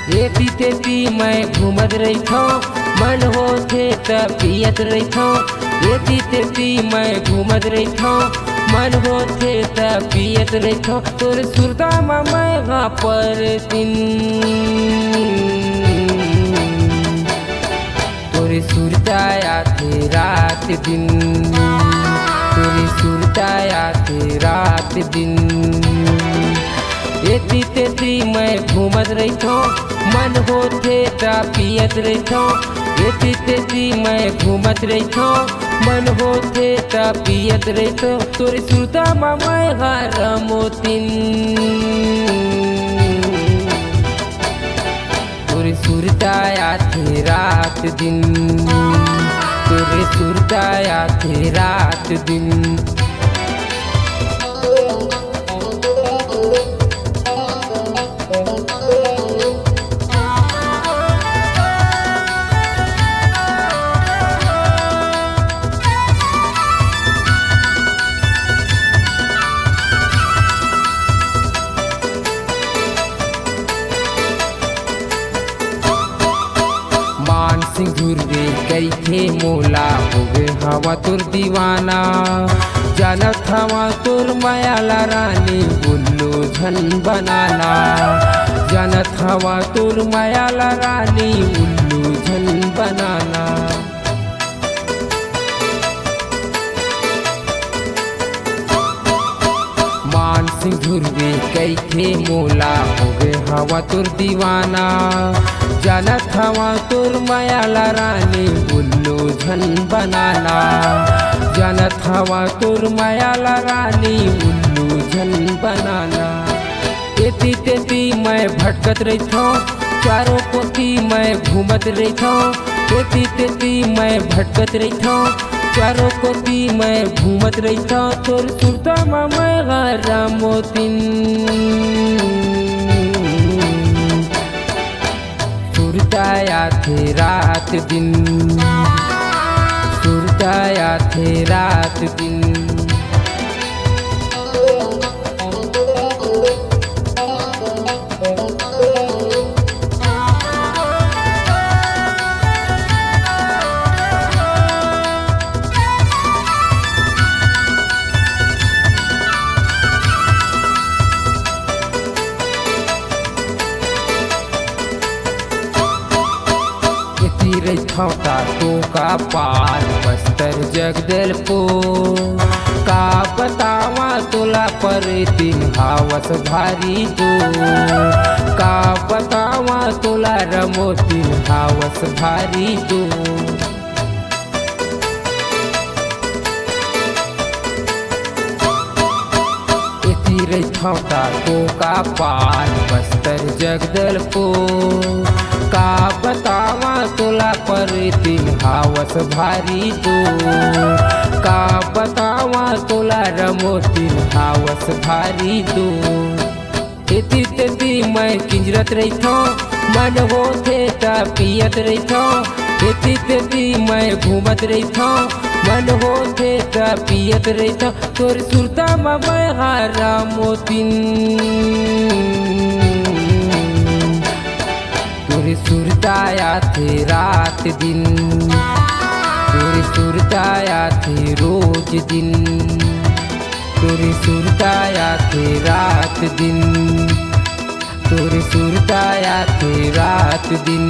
एती तेती मैं घूमत रहिथो, मन होथे त पियत रहिथो। एती तेती मैं घूमत रहिथो, मन होथे त पियत रहिथो। तोर सुरता म मैं हा परतिन, तोरे सुरता आथे रात दिन, तोरे सुरता आथे रात दिन। एती तेती मैं घूमत रहिथो, मन होथे त पियत रहिथो। एती तेती मैं घूमत रहिथो, मन होथे त पियत रहिथो। तोरे सुरता म मैं हा रमोतिन, तोरे सुरता आथे रात दिन, तोरे सुरता आथे रात दिन। सिंह धुरवे करिथे मोला होगे हवा तोर दीवाना। जानत हवा तोर मायाला रानी उल्लू झन बनाना। जानत हवा तोर मायाला रानी उल्लू झन बनाना। मान सिंह धुरवे करिथे मोला होगे हवा तोर दीवाना। जानत हवा तोर मायाला रानी उल्लू झन बनाना। जानत हवा तोर मायाला रानी उल्लू झन बनाना। एती तेती मैं भटकत रहिथो, चारों कोती मैं घूमत रहिथो। एती तेती मैं भटकत रहिथो, चारों कोती मैं घूमत रहिथो। तोर सुरता म मैं हा रमोतिन, सुरता आथे रात दिन, सुरता आथे रात दिन। रहिथौता तो का पार बस्तर जगदलपुर। का बतावा तोला पर दिन हावस भारी दो। का बतावा तोला रमोतिन हावस भारी दो। एती रहिथौता तो का पार बस्तर जगदलपुर। का बतावा तोला पर दिन हावस भारी दो। का बतावा तोला रमोतिन हावस भारी दो। एती तेती मैं किंजरत रहिथो, मन होथे त पियत रहिथो। एती तेती मैं घूमत रहिथो, मन होथे त पियत रहिथो। तोर सुरता म मैं हा रमोतिन, तोरे सुरता आथे रात दिन, तोरे सुरता आथे रोज दिन। तोरे सुरता आथे रात दिन, तोरे सुरता आथे रात दिन।